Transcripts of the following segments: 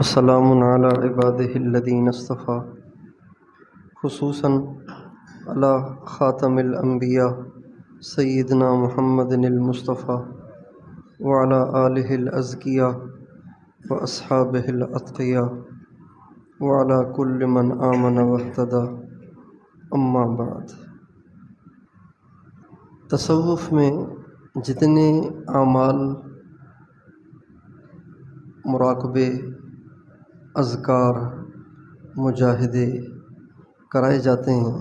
السلام علی عبادہ الذین اصطفیٰ، خصوصاً علی خاتم الانبیاء سیدنا محمد المصطفیٰ وعلی آلہ الازکیاء واصحابہ الاتقیاء وعلی کل من آمن واہتدی، اما بعد۔ تصوف میں جتنے اعمال، مراقبے، اذکار، مجاہدے کرائے جاتے ہیں،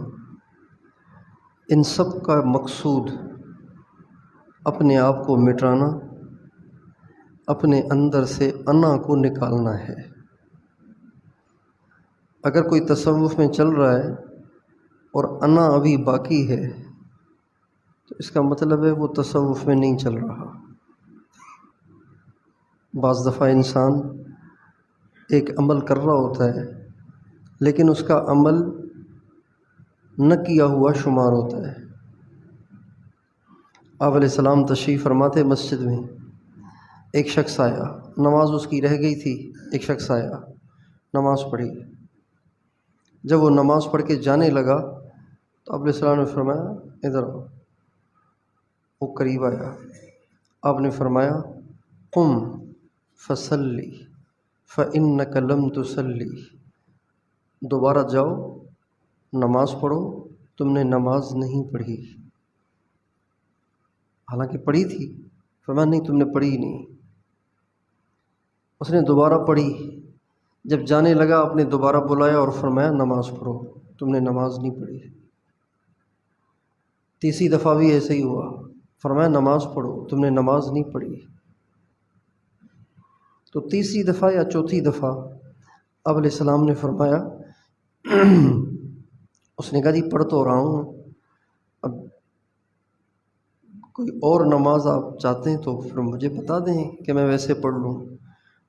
ان سب کا مقصود اپنے آپ کو مٹانا، اپنے اندر سے انا کو نکالنا ہے۔ اگر کوئی تصوف میں چل رہا ہے اور انا ابھی باقی ہے تو اس کا مطلب ہے وہ تصوف میں نہیں چل رہا۔ بعض دفعہ انسان ایک عمل کر رہا ہوتا ہے لیکن اس کا عمل نہ کیا ہوا شمار ہوتا ہے۔ آپ علیہ السلام تشریف فرماتے مسجد میں، ایک شخص آیا، نماز اس کی رہ گئی تھی، ایک شخص آیا، نماز پڑھی۔ جب وہ نماز پڑھ کے جانے لگا تو آپ علیہ السلام نے فرمایا ادھر آؤ۔ وہ قریب آیا، آپ نے فرمایا قم فصلی فإنک لم تصلی، دوبارہ جاؤ نماز پڑھو، تم نے نماز نہیں پڑھی۔ حالانکہ پڑھی تھی، فرمایا نہیں تم نے پڑھی نہیں۔ اس نے دوبارہ پڑھی، جب جانے لگا آپ نے دوبارہ بلایا اور فرمایا نماز پڑھو، تم نے نماز نہیں پڑھی۔ تیسری دفعہ بھی ایسے ہی ہوا، فرمایا نماز پڑھو، تم نے نماز نہیں پڑھی۔ تو تیسری دفعہ یا چوتھی دفعہ آپ علیہ السلام نے فرمایا اس نے کہا جی پڑھ تو رہا ہوں، اب کوئی اور نماز آپ چاہتے ہیں تو پھر مجھے بتا دیں کہ میں ویسے پڑھ لوں۔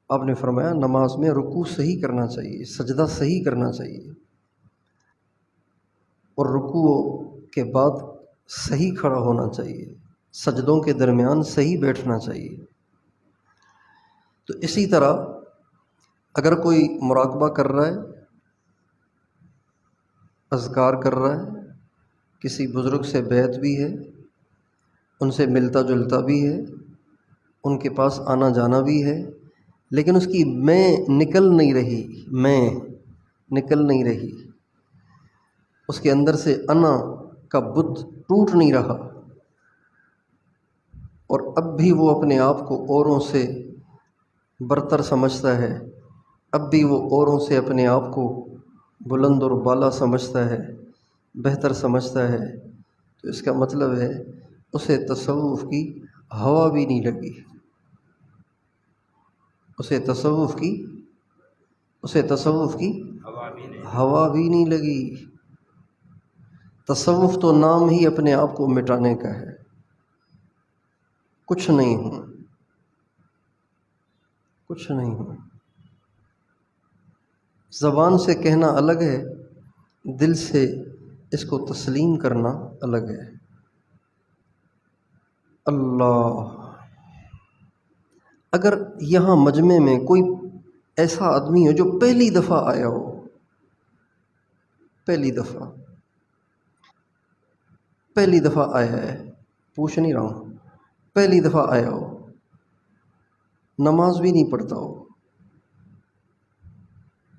آپ نے فرمایا نماز میں رکوع صحیح کرنا چاہیے، سجدہ صحیح کرنا چاہیے، اور رکوع کے بعد صحیح کھڑا ہونا چاہیے، سجدوں کے درمیان صحیح بیٹھنا چاہیے۔ تو اسی طرح اگر کوئی مراقبہ کر رہا ہے، اذکار کر رہا ہے، کسی بزرگ سے بیعت بھی ہے، ان سے ملتا جلتا بھی ہے، ان کے پاس آنا جانا بھی ہے، لیکن اس کی میں نکل نہیں رہی، میں نکل نہیں رہی، اس کے اندر سے انا کا بت ٹوٹ نہیں رہا، اور اب بھی وہ اپنے آپ کو اوروں سے برتر سمجھتا ہے، اب بھی وہ اوروں سے اپنے آپ کو بلند اور بالا سمجھتا ہے، بہتر سمجھتا ہے، تو اس کا مطلب ہے اسے تصوف کی ہوا بھی نہیں لگی، اسے تصوف کی ہوا بھی نہیں لگی۔ تصوف تو نام ہی اپنے آپ کو مٹانے کا ہے، کچھ نہیں ہوں، کچھ نہیں ہوں۔ زبان سے کہنا الگ ہے، دل سے اس کو تسلیم کرنا الگ ہے۔ اللہ، اگر یہاں مجمع میں کوئی ایسا آدمی ہو جو پہلی دفعہ آیا ہو، پہلی دفعہ آیا ہے، پوچھ نہیں رہا ہوں، پہلی دفعہ آیا ہو، نماز بھی نہیں پڑھتا ہو،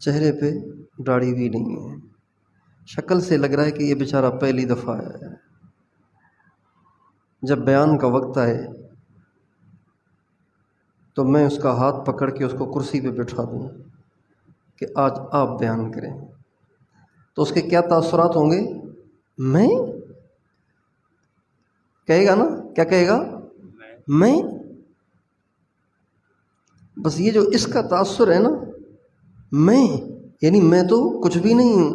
چہرے پہ داڑھی بھی نہیں ہے، شکل سے لگ رہا ہے کہ یہ بیچارہ پہلی دفعہ آیا ہے، جب بیان کا وقت آئے تو میں اس کا ہاتھ پکڑ کے اس کو کرسی پہ بٹھا دوں کہ آج آپ بیان کریں، تو اس کے کیا تاثرات ہوں گے؟ میں کہے گا نا، کیا کہے گا؟ میں، بس یہ جو اس کا تاثر ہے نا، میں یعنی میں تو کچھ بھی نہیں ہوں،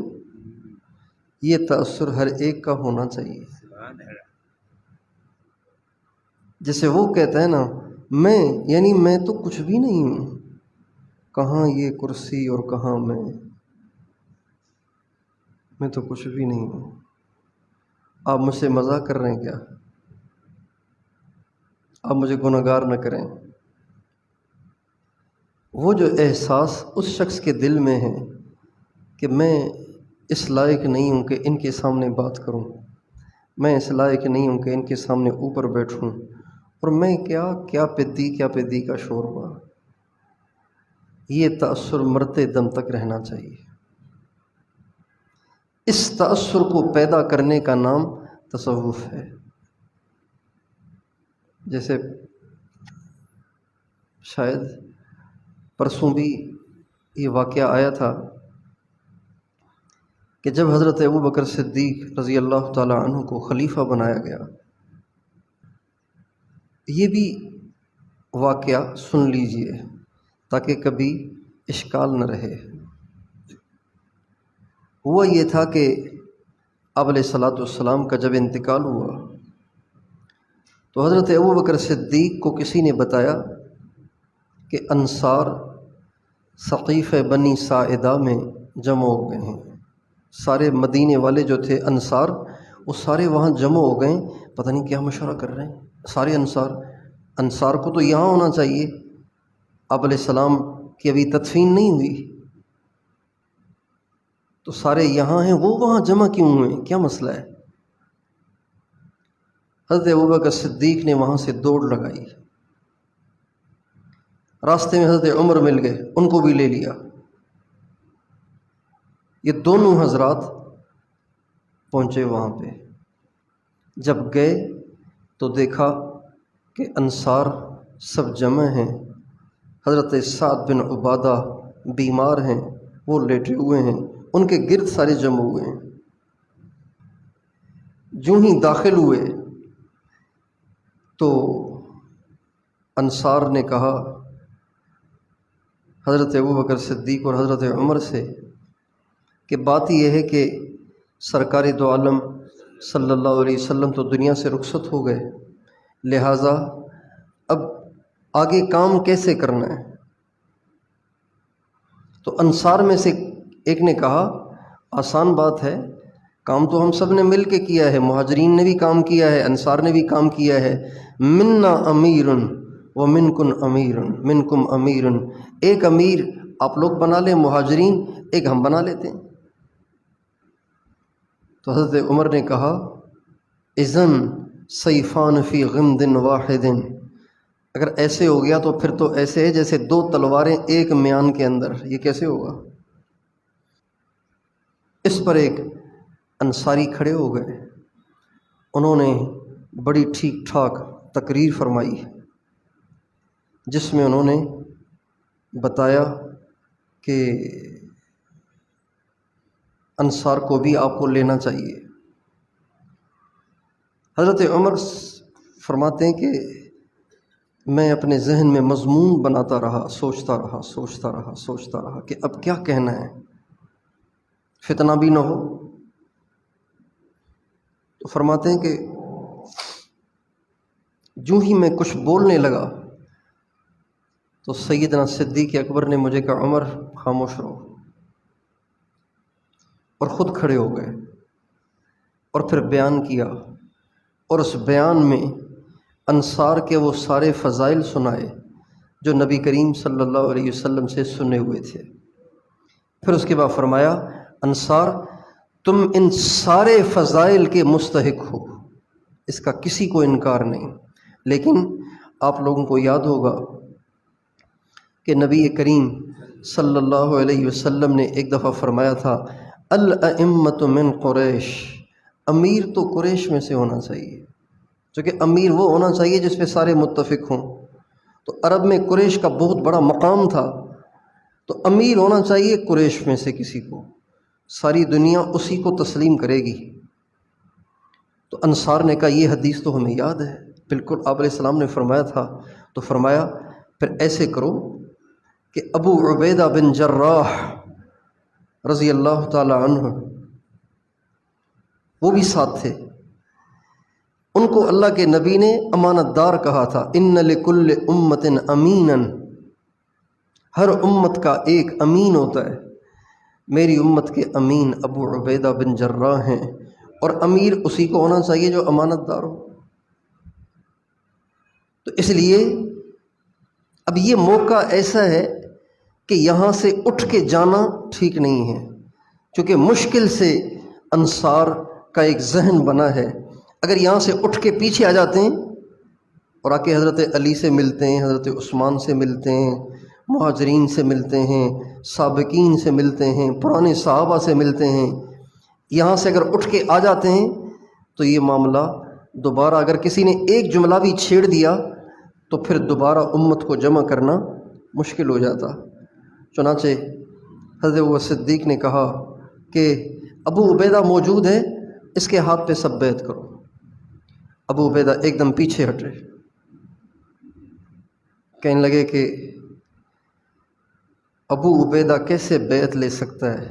یہ تاثر ہر ایک کا ہونا چاہیے۔ جیسے وہ کہتا ہے نا میں یعنی میں تو کچھ بھی نہیں ہوں، کہاں یہ کرسی اور کہاں میں تو کچھ بھی نہیں ہوں۔ آپ مجھ سے مذاق کر رہے ہیں کیا؟ آپ مجھے گنہگار نہ کریں۔ وہ جو احساس اس شخص کے دل میں ہے کہ میں اس لائق نہیں ہوں کہ ان کے سامنے بات کروں، میں اس لائق نہیں ہوں کہ ان کے سامنے اوپر بیٹھوں، اور میں کیا پدی کا شوربہ، یہ تأثر مرتے دم تک رہنا چاہیے۔ اس تأثر کو پیدا کرنے کا نام تصوف ہے۔ جیسے شاید پرسوں بھی یہ واقعہ آیا تھا کہ جب حضرت ابوبکر صدیق رضی اللہ تعالی عنہ کو خلیفہ بنایا گیا، یہ بھی واقعہ سن لیجئے تاکہ کبھی اشکال نہ رہے۔ ہوا یہ تھا کہ آپ علیہ الصلوۃ والسلام کا جب انتقال ہوا تو حضرت ابوبکر صدیق کو کسی نے بتایا کہ انصار ثقیف بنی ساعدہ میں جمع ہو گئے ہیں، سارے مدینے والے جو تھے انصار وہ سارے وہاں جمع ہو گئے، پتہ نہیں کیا مشورہ کر رہے ہیں سارے انصار کو تو یہاں ہونا چاہیے، آپ علیہ السلام کی ابھی تدفین نہیں ہوئی، تو سارے یہاں ہیں، وہ وہاں جمع کیوں ہوئے، کیا مسئلہ ہے؟ حضرت ابوبکر صدیق نے وہاں سے دوڑ لگائی، راستے میں حضرت عمر مل گئے، ان کو بھی لے لیا۔ یہ دونوں حضرات پہنچے وہاں پہ، جب گئے تو دیکھا کہ انصار سب جمع ہیں، حضرت سعد بن عبادہ بیمار ہیں، وہ لیٹے ہوئے ہیں، ان کے گرد سارے جمع ہوئے ہیں۔ جو ہی داخل ہوئے تو انصار نے کہا حضرت ابوبکر صدیق اور حضرت عمر سے کہ بات یہ ہے کہ سرکار دو عالم صلی اللہ علیہ وسلم تو دنیا سے رخصت ہو گئے، لہٰذا اب آگے کام کیسے کرنا ہے؟ تو انصار میں سے ایک نے کہا آسان بات ہے، کام تو ہم سب نے مل کے کیا ہے، مہاجرین نے بھی کام کیا ہے، انصار نے بھی کام کیا ہے، منا امیر منکم امیر، ایک امیر آپ لوگ بنا لیں مہاجرین، ایک ہم بنا لیتے ہیں۔ تو حضرت عمر نے کہا اذن سیفان فی غمد واحد، اگر ایسے ہو گیا تو پھر تو ایسے ہے جیسے دو تلواریں ایک میان کے اندر، یہ کیسے ہوگا؟ اس پر ایک انصاری کھڑے ہو گئے، انہوں نے بڑی ٹھیک ٹھاک تقریر فرمائی جس میں انہوں نے بتایا کہ انصار کو بھی آپ کو لینا چاہیے۔ حضرت عمر فرماتے ہیں کہ میں اپنے ذہن میں مضمون بناتا رہا، سوچتا رہا کہ اب کیا کہنا ہے، فتنہ بھی نہ ہو۔ تو فرماتے ہیں کہ جو ہی میں کچھ بولنے لگا تو سیدنا صدیق اکبر نے مجھے کہا عمر خاموش رہو، اور خود کھڑے ہو گئے اور پھر بیان کیا، اور اس بیان میں انصار کے وہ سارے فضائل سنائے جو نبی کریم صلی اللہ علیہ وسلم سے سنے ہوئے تھے۔ پھر اس کے بعد فرمایا انصار تم ان سارے فضائل کے مستحق ہو، اس کا کسی کو انکار نہیں، لیکن آپ لوگوں کو یاد ہوگا کہ نبی کریم صلی اللہ علیہ وسلم نے ایک دفعہ فرمایا تھا الائمۃ من قریش، امیر تو قریش میں سے ہونا چاہیے، چونکہ امیر وہ ہونا چاہیے جس پہ سارے متفق ہوں، تو عرب میں قریش کا بہت بڑا مقام تھا، تو امیر ہونا چاہیے قریش میں سے کسی کو، ساری دنیا اسی کو تسلیم کرے گی۔ تو انصار نے کہا یہ حدیث تو ہمیں یاد ہے، بالکل آپ علیہ السلام نے فرمایا تھا، تو فرمایا پھر ایسے کرو کہ ابو عبیدہ بن جراح رضی اللہ تعالی عنہ وہ بھی ساتھ تھے، ان کو اللہ کے نبی نے امانت دار کہا تھا، ان لکل امت امینا، ہر امت کا ایک امین ہوتا ہے، میری امت کے امین ابو عبیدہ بن جراح ہیں، اور امیر اسی کو ہونا چاہیے جو امانت دار ہو۔ تو اس لیے اب یہ موقع ایسا ہے کہ یہاں سے اٹھ کے جانا ٹھیک نہیں ہے، چونکہ مشکل سے انصار کا ایک ذہن بنا ہے۔ اگر یہاں سے اٹھ کے پیچھے آ جاتے ہیں اور آ کے حضرت علی سے ملتے ہیں، حضرت عثمان سے ملتے ہیں، مہاجرین سے ملتے ہیں، سابقین سے ملتے ہیں، پرانے صحابہ سے ملتے ہیں، یہاں سے اگر اٹھ کے آ جاتے ہیں تو یہ معاملہ دوبارہ، اگر کسی نے ایک جملہ بھی چھیڑ دیا تو پھر دوبارہ امت کو جمع کرنا مشکل ہو جاتا۔ چنانچہ حضرت ابو بکر صدیق نے کہا کہ ابو عبیدہ موجود ہے، اس کے ہاتھ پہ سب بیعت کرو۔ ابو عبیدہ ایک دم پیچھے ہٹے، کہنے لگے کہ ابو عبیدہ کیسے بیعت لے سکتا ہے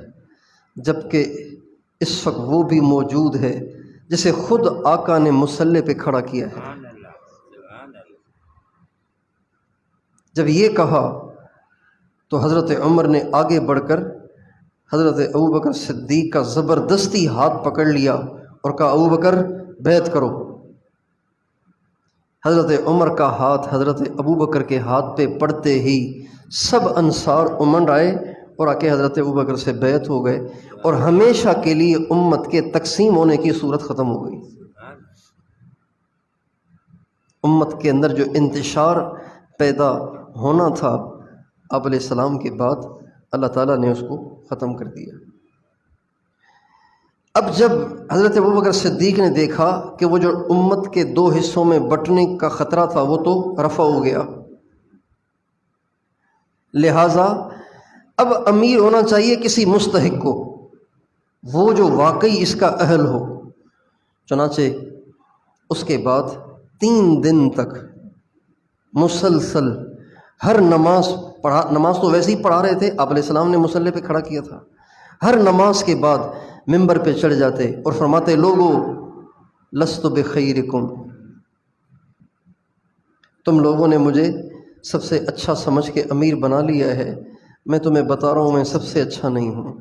جب کہ اس وقت وہ بھی موجود ہے جسے خود آقا نے مصلی پہ کھڑا کیا ہے۔ جب یہ کہا تو حضرت عمر نے آگے بڑھ کر حضرت ابوبکر صدیق کا زبردستی ہاتھ پکڑ لیا اور کہا ابوبکر بیعت کرو۔ حضرت عمر کا ہاتھ حضرت ابوبکر کے ہاتھ پہ پڑتے ہی سب انصار امنڈ آئے اور آ کے حضرت ابوبکر سے بیعت ہو گئے، اور ہمیشہ کے لیے امت کے تقسیم ہونے کی صورت ختم ہو گئی۔ امت کے اندر جو انتشار پیدا ہونا تھا آپ علیہ السلام کے بعد، اللہ تعالیٰ نے اس کو ختم کر دیا۔ اب جب حضرت ابوبکر صدیق نے دیکھا کہ وہ جو امت کے دو حصوں میں بٹنے کا خطرہ تھا وہ تو رفع ہو گیا، لہٰذا اب امیر ہونا چاہیے کسی مستحق کو، وہ جو واقعی اس کا اہل ہو۔ چنانچہ اس کے بعد 3 دن تک مسلسل ہر نماز تو ویسے ہی پڑھا رہے تھے، آپ علیہ السلام نے مصلی پہ کھڑا کیا تھا، ہر نماز کے بعد ممبر پہ چڑھ جاتے اور فرماتے لوگو لست بخیرکم، تم لوگوں نے مجھے سب سے اچھا سمجھ کے امیر بنا لیا ہے، میں تمہیں بتا رہا ہوں میں سب سے اچھا نہیں ہوں،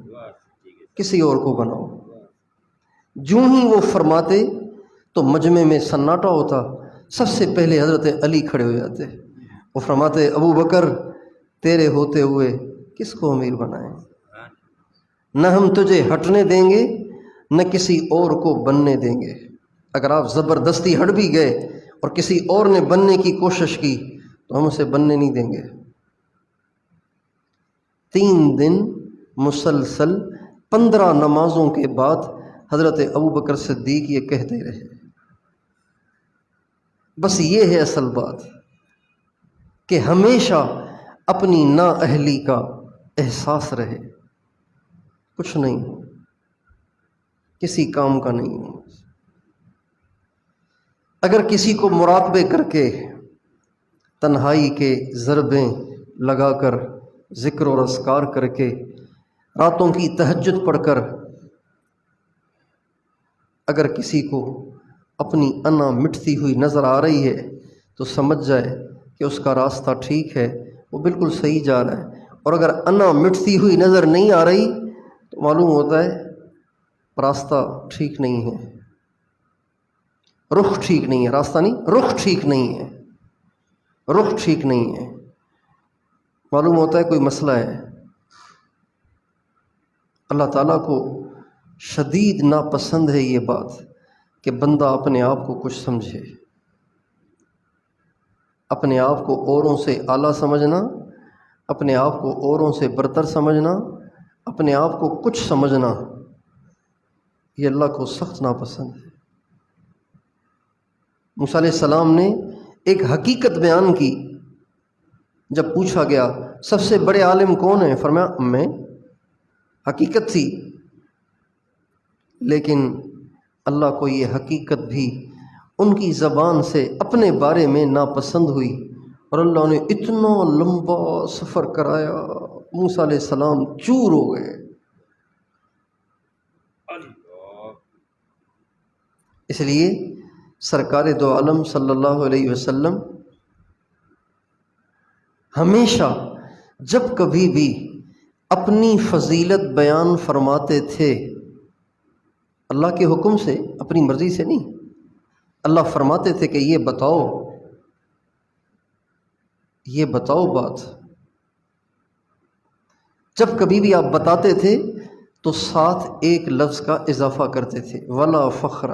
کسی اور کو بناؤ۔ جوں ہی وہ فرماتے تو مجمع میں سناٹا ہوتا، سب سے پہلے حضرت علی کھڑے ہو جاتے، وہ فرماتے ابو بکر تیرے ہوتے ہوئے کس کو امیر بنائیں، نہ ہم تجھے ہٹنے دیں گے نہ کسی اور کو بننے دیں گے، اگر آپ زبردستی ہٹ بھی گئے اور کسی اور نے بننے کی کوشش کی تو ہم اسے بننے نہیں دیں گے۔ 3 دن مسلسل 15 نمازوں کے بعد حضرت ابوبکر صدیق یہ کہتے رہے۔ بس یہ ہے اصل بات کہ ہمیشہ اپنی نااہلی کا احساس رہے، کچھ نہیں ہو، کسی کام کا نہیں ہو۔ اگر کسی کو مراقبے کر کے تنہائی کے ضربیں لگا کر ذکر اور اذکار کر کے راتوں کی تہجد پڑھ کر اگر کسی کو اپنی انا مٹتی ہوئی نظر آ رہی ہے تو سمجھ جائے کہ اس کا راستہ ٹھیک ہے، وہ بالکل صحیح جا رہا ہے، اور اگر انا مٹتی ہوئی نظر نہیں آ رہی تو معلوم ہوتا ہے راستہ ٹھیک نہیں ہے، رخ ٹھیک نہیں ہے، راستہ نہیں، رخ ٹھیک نہیں ہے، رخ ٹھیک نہیں ہے، معلوم ہوتا ہے کوئی مسئلہ ہے۔ اللہ تعالیٰ کو شدید ناپسند ہے یہ بات کہ بندہ اپنے آپ کو کچھ سمجھے، اپنے آپ کو اوروں سے اعلیٰ سمجھنا، اپنے آپ کو اوروں سے برتر سمجھنا، اپنے آپ کو کچھ سمجھنا، یہ اللہ کو سخت ناپسند ہے۔ موسیٰ علیہ السلام نے ایک حقیقت بیان کی، جب پوچھا گیا سب سے بڑے عالم کون ہیں، فرمایا میں، حقیقت تھی، لیکن اللہ کو یہ حقیقت بھی ان کی زبان سے اپنے بارے میں ناپسند ہوئی، اور اللہ نے اتنا لمبا سفر کرایا، موسیٰ علیہ السلام چور ہو گئے۔ اس لیے سرکار دو عالم صلی اللہ علیہ وسلم ہمیشہ جب کبھی بھی اپنی فضیلت بیان فرماتے تھے، اللہ کے حکم سے، اپنی مرضی سے نہیں، اللہ فرماتے تھے کہ یہ بتاؤ بات، جب کبھی بھی آپ بتاتے تھے تو ساتھ ایک لفظ کا اضافہ کرتے تھے، ولا فخر،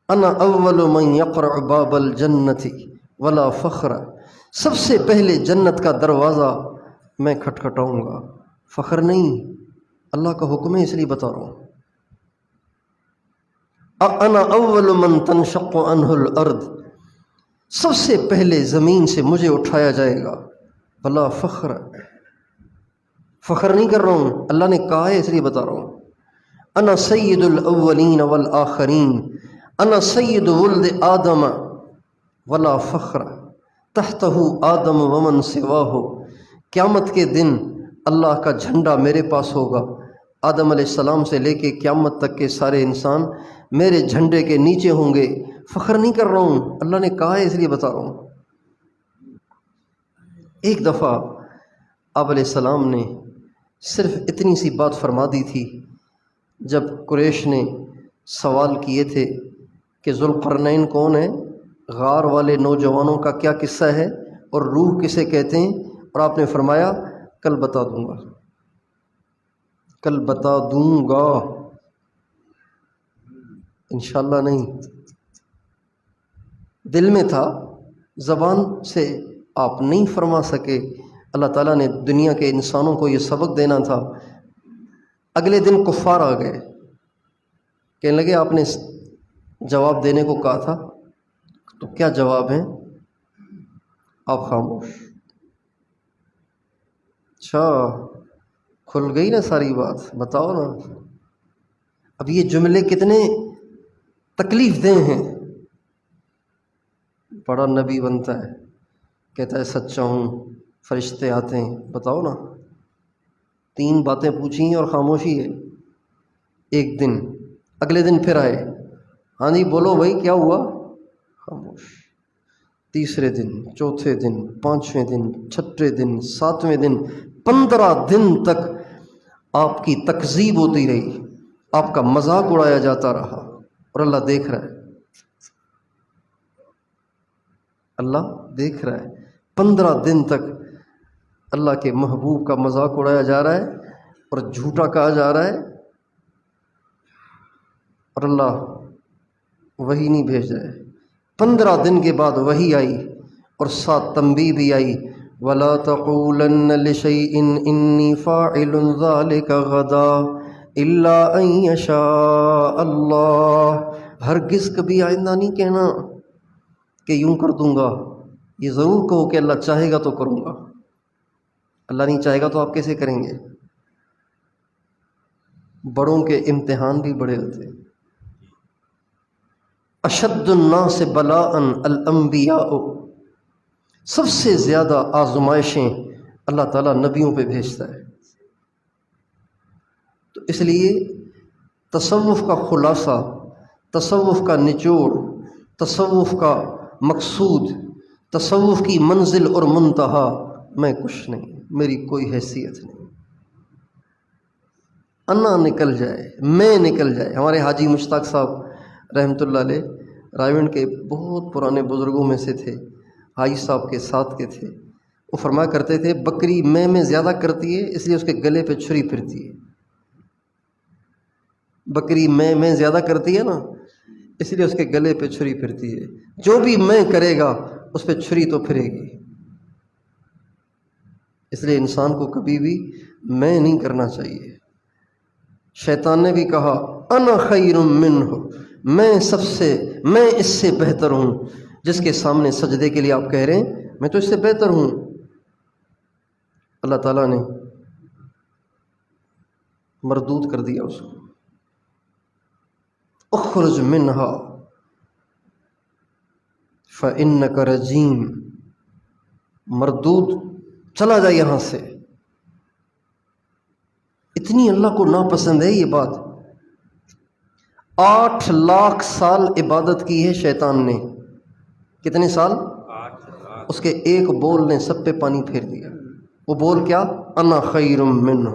انا اول من یقرع باب الجنت ولا فخر، سب سے پہلے جنت کا دروازہ میں کھٹکھٹاؤں گا، فخر نہیں، اللہ کا حکم ہے اس لیے بتا رہا ہوں۔ انا اول من تنشق عنہ الارض، سب سے پہلے زمین سے مجھے اٹھایا جائے گا، ولا فخر، فخر نہیں کر رہا ہوں، اللہ نے کہا ہے اس لیے بتا رہا ہوں۔ انا سید الاولین والآخرین، انا سید ولد آدم ولا فخر تحتہ آدم ومن سواہ، قیامت کے دن اللہ کا جھنڈا میرے پاس ہوگا، آدم علیہ السلام سے لے کے قیامت تک کے سارے انسان میرے جھنڈے کے نیچے ہوں گے، فخر نہیں کر رہا ہوں، اللہ نے کہا ہے اس لیے بتا رہا ہوں۔ ایک دفعہ آپ علیہ السلام نے صرف اتنی سی بات فرما دی تھی، جب قریش نے سوال کیے تھے کہ ذوالقرنین کون ہے، غار والے نوجوانوں کا کیا قصہ ہے اور روح کسے کہتے ہیں، اور آپ نے فرمایا کل بتا دوں گا، کل بتا دوں گا، انشاءاللہ نہیں، دل میں تھا، زبان سے آپ نہیں فرما سکے، اللہ تعالیٰ نے دنیا کے انسانوں کو یہ سبق دینا تھا۔ اگلے دن کفار آ گئے، کہنے لگے آپ نے جواب دینے کو کہا تھا، تو کیا جواب ہے؟ آپ خاموش۔ اچھا کھل گئی نا ساری بات، بتاؤ نا۔ اب یہ جملے کتنے تکلیف دہ ہیں۔ بڑا نبی بنتا ہے، کہتا ہے سچا ہوں، فرشتے آتے ہیں، بتاؤ نا، 3 باتیں پوچھی اور خاموشی ہے۔ ایک دن، اگلے دن پھر آئے، ہاں جی بولو بھائی کیا ہوا، خاموش۔ تیسرے دن، چوتھے دن، 5ویں دن، 6ویں دن، 7ویں دن، 15 دن تک آپ کی تکذیب ہوتی رہی، آپ کا مذاق اڑایا جاتا رہا، اور اللہ دیکھ رہا ہے، اللہ دیکھ رہا ہے۔ 15 دن تک اللہ کے محبوب کا مذاق اڑایا جا رہا ہے اور جھوٹا کہا جا رہا ہے، اور اللہ وحی نہیں بھیج رہا ہے۔ 15 دن کے بعد وحی آئی اور ساتھ تنبیہ بھی آئی، وَلَا تَقُولَنَّ لِشَيْءٍ إِنِّي فَاعِلٌ ذَلِكَ غَدًا إِلَّا أَن يَشَاءَ اللَّهُ، ہرگز کبھی آئندہ نہیں کہنا کہ یوں کر دوں گا، یہ ضرور کہو کہ اللہ چاہے گا تو کروں گا، اللہ نہیں چاہے گا تو آپ کیسے کریں گے؟ بڑوں کے امتحان بھی بڑے ہوتے ہیں۔ اشد الناس بلاء الانبیاء، سب سے زیادہ آزمائشیں اللہ تعالیٰ نبیوں پہ بھیجتا ہے۔ تو اس لیے تصوف کا خلاصہ، تصوف کا نچوڑ، تصوف کا مقصود، تصوف کی منزل اور منتہا میں کچھ نہیں، میری کوئی حیثیت نہیں، انا نکل جائے، میں نکل جائے۔ ہمارے حاجی مشتاق صاحب رحمۃ اللہ علیہ رائیونڈ کے بہت پرانے بزرگوں میں سے تھے، حاجی صاحب کے ساتھ کے تھے، وہ فرمایا کرتے تھے بکری میں زیادہ کرتی ہے اس لیے اس کے گلے پہ چھری پھرتی ہے، بکری میں زیادہ کرتی ہے نا اس لیے اس کے گلے پہ چھری پھرتی ہے، جو بھی میں کرے گا اس پہ چھری تو پھرے گی۔ اس لیے انسان کو کبھی بھی میں نہیں کرنا چاہیے۔ شیطان نے بھی کہا انا خیر منہ، میں اس سے بہتر ہوں، جس کے سامنے سجدے کے لیے آپ کہہ رہے ہیں میں تو اس سے بہتر ہوں۔ اللہ تعالیٰ نے مردود کر دیا اس کو، اخرج منہا فإنک رجیم، مردود، چلا جا یہاں سے۔ اتنی اللہ کو ناپسند ہے یہ بات۔ 8 لاکھ سال عبادت کی ہے شیطان نے، کتنے سال؟ اس کے ایک بول نے سب پہ پانی پھیر دیا۔ وہ بول کیا؟ انا خیر منہ۔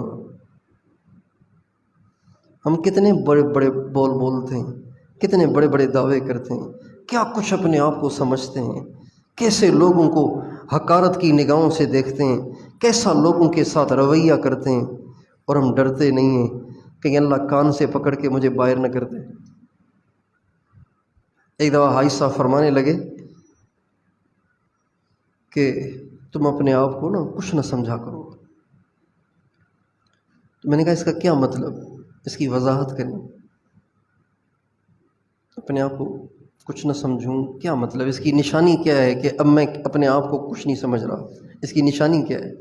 ہم کتنے بڑے بڑے بول بولتے ہیں، کتنے بڑے بڑے دعوے کرتے ہیں، کیا کچھ اپنے آپ کو سمجھتے ہیں، کیسے لوگوں کو حقارت کی نگاہوں سے دیکھتے ہیں، کیسا لوگوں کے ساتھ رویہ کرتے ہیں، اور ہم ڈرتے نہیں ہیں کہ اللہ کان سے پکڑ کے مجھے باہر نہ کر دے۔ ایک دفعہ حاج صاحب فرمانے لگے کہ تم اپنے آپ کو نا کچھ نہ سمجھا کرو۔ تو میں نے کہا اس کا کیا مطلب، اس کی وضاحت کریں۔ اپنے آپ کو کچھ نہ سمجھوں کیا مطلب، اس کی نشانی کیا ہے کہ اب میں اپنے آپ کو کچھ نہیں سمجھ رہا، اس کی نشانی کیا ہے؟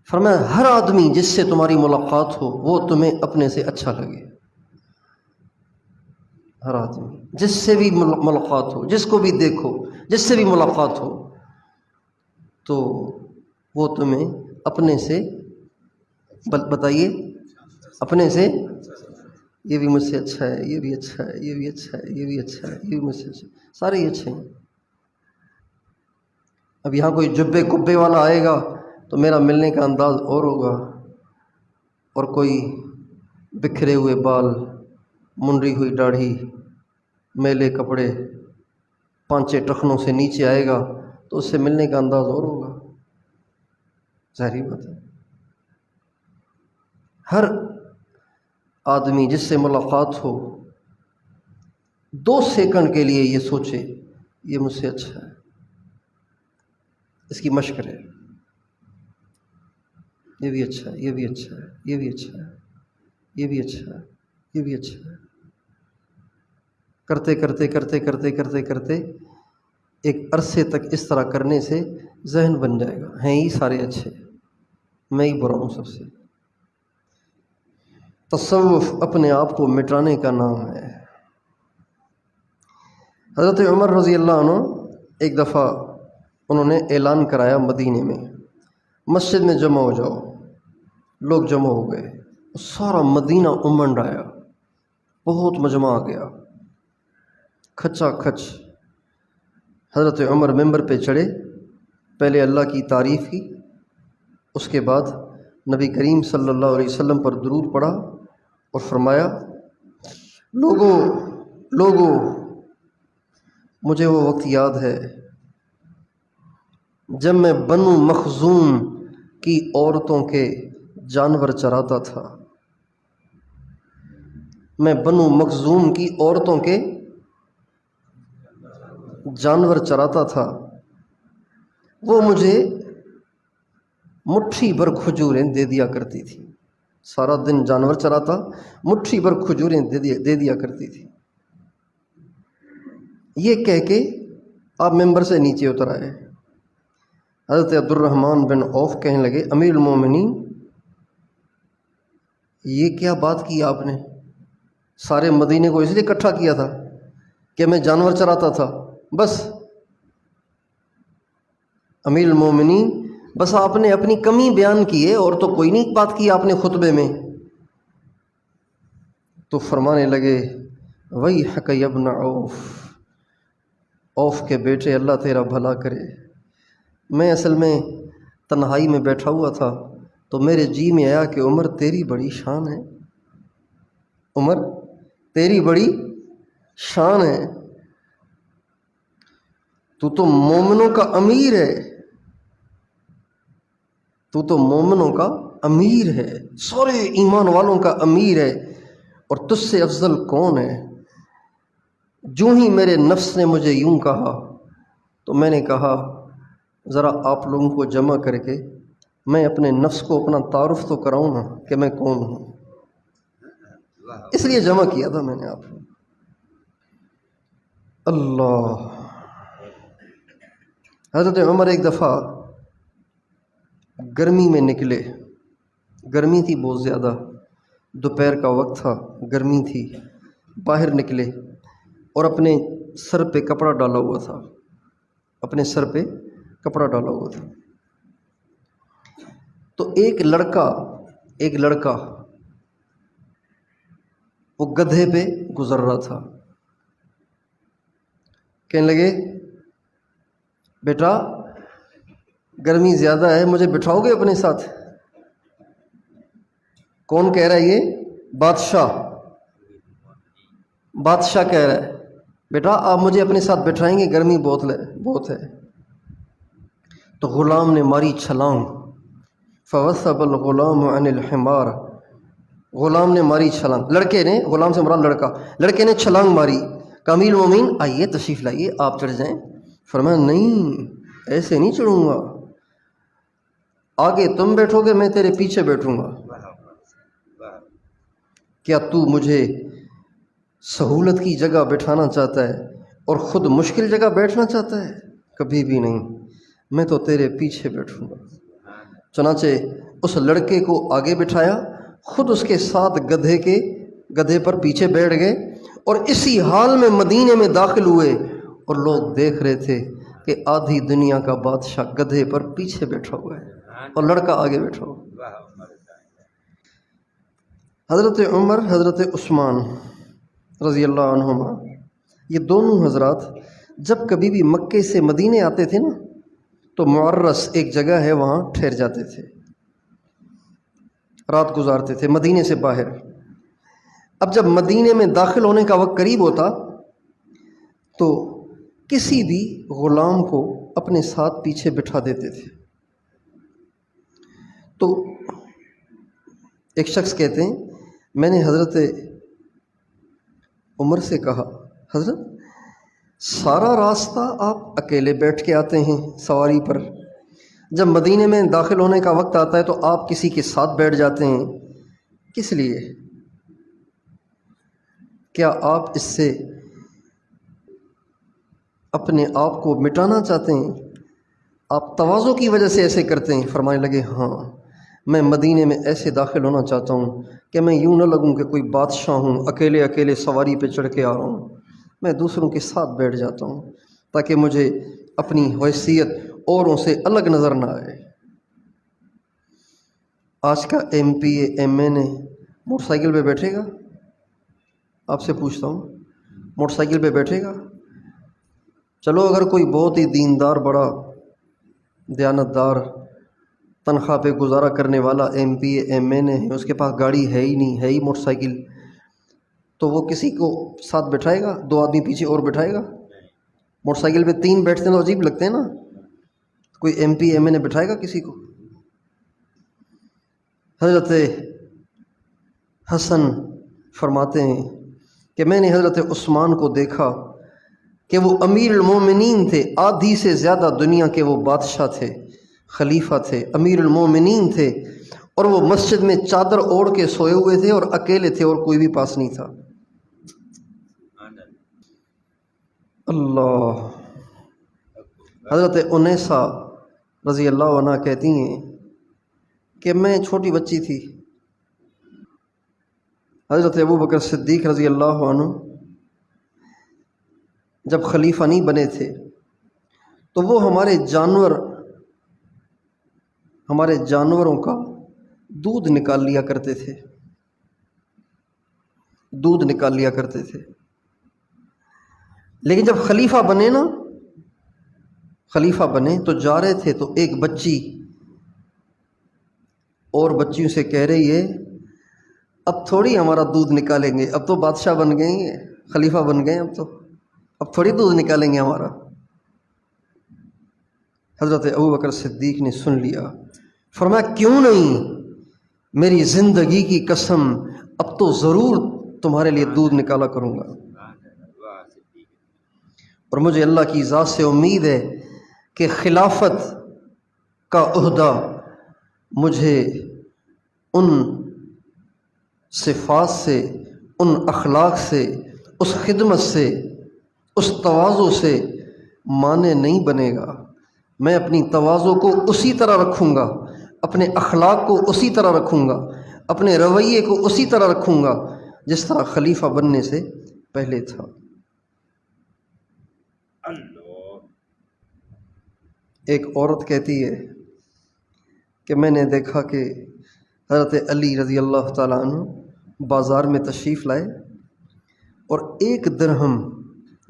فرمایا ہر آدمی جس سے تمہاری ملاقات ہو وہ تمہیں اپنے سے اچھا لگے۔ ہر آدمی جس سے بھی ملاقات ہو، جس کو بھی دیکھو، جس سے بھی ملاقات ہو، تو وہ تمہیں اپنے سے بتائیے، اپنے سے یہ بھی مجھ سے اچھا ہے، یہ بھی اچھا ہے، یہ بھی اچھا ہے، یہ بھی اچھا ہے، یہ بھی مجھ سے اچھا ہے، سارے ہی اچھے ہیں۔ اب یہاں کوئی جبے کبے والا آئے گا تو میرا ملنے کا انداز اور ہوگا، اور کوئی بکھرے ہوئے بال، منڈی ہوئی داڑھی، میلے کپڑے، پانچے ٹخنوں سے نیچے آئے گا تو اس سے ملنے کا انداز اور ہوگا، ظاہری بات ہے۔ ہر آدمی جس سے ملاقات ہو 2 سیکنڈ کے لیے یہ سوچے یہ مجھ سے اچھا ہے، اس کی مشق ہے، یہ بھی اچھا ہے، یہ بھی اچھا ہے، یہ بھی اچھا ہے، یہ بھی اچھا ہے، یہ بھی اچھا ہے، کرتے کرتے کرتے کرتے کرتے کرتے ایک عرصے تک اس طرح کرنے سے ذہن بن جائے گا، ہیں ہی سارے اچھے، میں ہی برا ہوں سب سے۔ تصوف اپنے آپ کو مٹانے کا نام ہے۔ حضرت عمر رضی اللہ عنہ ایک دفعہ انہوں نے اعلان کرایا مدینے میں، مسجد میں جمع ہو جاؤ۔ لوگ جمع ہو گئے، سارا مدینہ امنڈ آیا، بہت مجمع آ گیا، کھچا کھچ۔ حضرت عمر ممبر پہ چڑھے، پہلے اللہ کی تعریف کی، اس کے بعد نبی کریم صلی اللہ علیہ وسلم پر درود پڑھا اور فرمایا لوگوں مجھے وہ وقت یاد ہے جب میں بنو مخزوم کی عورتوں کے جانور چراتا تھا، میں بنو مخزوم کی عورتوں کے جانور چراتا تھا، وہ مجھے مٹھی بھر کھجوریں دے دیا کرتی تھی، سارا دن جانور چراتا، مٹھی بھر کھجوریں دے دیا کرتی تھی۔ یہ کہہ کے آپ ممبر سے نیچے اتر آئے۔ حضرت عبد الرحمن بن عوف کہنے لگے امیر المومنین یہ کیا بات کی آپ نے؟ سارے مدینے کو اس لیے اکٹھا کیا تھا کہ میں جانور چراتا تھا بس؟ امیر المومنین بس آپ نے اپنی کمی بیان کی ہے اور تو کوئی نہیں بات کی آپ نے خطبے میں۔ تو فرمانے لگے ویحک یا ابن عوف، عوف کے بیٹے اللہ تیرا بھلا کرے، میں اصل میں تنہائی میں بیٹھا ہوا تھا تو میرے جی میں آیا کہ عمر تیری بڑی شان ہے، عمر تیری بڑی شان ہے، تو مومنوں کا امیر ہے، تو مومنوں کا امیر ہے، سارے ایمان والوں کا امیر ہے، اور تجھ سے افضل کون ہے؟ جو ہی میرے نفس نے مجھے یوں کہا تو میں نے کہا ذرا آپ لوگوں کو جمع کر کے میں اپنے نفس کو اپنا تعارف تو کراؤں نا کہ میں کون ہوں، اس لیے جمع کیا تھا میں نے آپ کو۔ اللہ، حضرت عمر ایک دفعہ گرمی میں نکلے، گرمی تھی بہت زیادہ، دوپہر کا وقت تھا، گرمی تھی، باہر نکلے اور اپنے سر پہ کپڑا ڈالا ہوا تھا، اپنے سر پہ کپڑا ڈالا ہوا تھا۔ تو ایک لڑکا وہ گدھے پہ گزر رہا تھا، کہنے لگے بیٹا گرمی زیادہ ہے، مجھے بٹھاؤ گے اپنے ساتھ؟ کون کہہ رہا ہے یہ؟ بادشاہ کہہ رہا ہے بیٹا آپ مجھے اپنے ساتھ بٹھائیں گے، گرمی بہت ہے۔ تو غلام نے ماری چھلانگ، فوثب الغلام عن الحمار، غلام نے ماری چھلانگ، لڑکے نے، غلام سے مراد لڑکے نے چھلانگ ماری، کہا امیر المومنین آئیے تشریف لائیے آپ چڑھ جائیں۔ فرمایا نہیں ایسے نہیں چڑھوں گا، آگے تم بیٹھو گے میں تیرے پیچھے بیٹھوں گا۔ کیا تو مجھے سہولت کی جگہ بٹھانا چاہتا ہے اور خود مشکل جگہ بیٹھنا چاہتا ہے؟ کبھی بھی نہیں، میں تو تیرے پیچھے بیٹھوں گا۔ چنانچہ اس لڑکے کو آگے بٹھایا، خود اس کے ساتھ گدھے پر پیچھے بیٹھ گئے، اور اسی حال میں مدینے میں داخل ہوئے، اور لوگ دیکھ رہے تھے کہ آدھی دنیا کا بادشاہ گدھے پر پیچھے بیٹھا ہوا ہے اور لڑکا آگے بیٹھا ہوا۔ حضرت عمر، حضرت عثمان رضی اللہ عنہما، یہ دونوں حضرات جب کبھی بھی مکے سے مدینے آتے تھے نا تو معرس ایک جگہ ہے وہاں ٹھہر جاتے تھے، رات گزارتے تھے مدینے سے باہر۔ اب جب مدینے میں داخل ہونے کا وقت قریب ہوتا تو کسی بھی غلام کو اپنے ساتھ پیچھے بٹھا دیتے تھے۔ تو ایک شخص کہتے ہیں میں نے حضرت عمر سے کہا حضرت سارا راستہ آپ اکیلے بیٹھ کے آتے ہیں سواری پر، جب مدینے میں داخل ہونے کا وقت آتا ہے تو آپ کسی کے ساتھ بیٹھ جاتے ہیں، کس لیے؟ کیا آپ اس سے اپنے آپ کو مٹانا چاہتے ہیں؟ آپ تواضع کی وجہ سے ایسے کرتے ہیں؟ فرمانے لگے ہاں، میں مدینے میں ایسے داخل ہونا چاہتا ہوں کہ میں یوں نہ لگوں کہ کوئی بادشاہ ہوں، اکیلے سواری پہ چڑھ کے آ رہا ہوں، میں دوسروں کے ساتھ بیٹھ جاتا ہوں تاکہ مجھے اپنی حیثیت اوروں سے الگ نظر نہ آئے۔ آج کا M P A M N A motorcycle پہ بیٹھے گا؟ آپ سے پوچھتا ہوں، موٹر سائیکل پہ بیٹھے گا؟ چلو اگر کوئی بہت ہی دیندار، بڑا دیانتدار، تنخواہ پہ گزارا کرنے والا M P A M N A ہے، اس کے پاس گاڑی ہے ہی نہیں، ہے ہی موٹر سائیکل، تو وہ کسی کو ساتھ بٹھائے گا؟ 2 آدمی پیچھے اور بٹھائے گا؟ موٹر سائیکل پہ 3 بیٹھتے ہیں تو عجیب لگتے ہیں نا، کوئی ایم پی ایم این اے بٹھائے گا کسی کو؟ حضرت حسن فرماتے ہیں کہ میں نے حضرت عثمان کو دیکھا کہ وہ امیر المومنین تھے، آدھی سے زیادہ دنیا کے وہ بادشاہ تھے، خلیفہ تھے، امیر المومنین تھے، اور وہ مسجد میں چادر اوڑھ کے سوئے ہوئے تھے اور اکیلے تھے اور کوئی بھی پاس نہیں تھا۔ اللہ۔ حضرت انیسہ رضی اللہ عنہ کہتی ہیں کہ میں چھوٹی بچی تھی، حضرت ابوبکر صدیق رضی اللہ عنہ جب خلیفہ نہیں بنے تھے تو وہ ہمارے جانوروں کا دودھ نکال لیا کرتے تھے، لیکن جب خلیفہ بنے تو جا رہے تھے تو ایک بچی اور بچیوں سے کہہ رہی ہے اب تھوڑی ہمارا دودھ نکالیں گے، اب تو بادشاہ بن گئے ہیں، خلیفہ بن گئے، اب تھوڑی دودھ نکالیں گے ہمارا۔ حضرت ابوبکر صدیق نے سن لیا، فرمایا کیوں نہیں، میری زندگی کی قسم اب تو ضرور تمہارے لیے دودھ نکالا کروں گا، اور مجھے اللہ کی ذات سے امید ہے کہ خلافت کا عہدہ مجھے ان صفات سے، ان اخلاق سے، اس خدمت سے، اس تواضع سے مانے نہیں بنے گا۔ میں اپنی تواضع کو اسی طرح رکھوں گا، اپنے اخلاق کو اسی طرح رکھوں گا، اپنے رویے کو اسی طرح رکھوں گا جس طرح خلیفہ بننے سے پہلے تھا۔ ایک عورت کہتی ہے کہ میں نے دیکھا کہ حضرت علی رضی اللہ تعالیٰ عنہ بازار میں تشریف لائے اور 1 درہم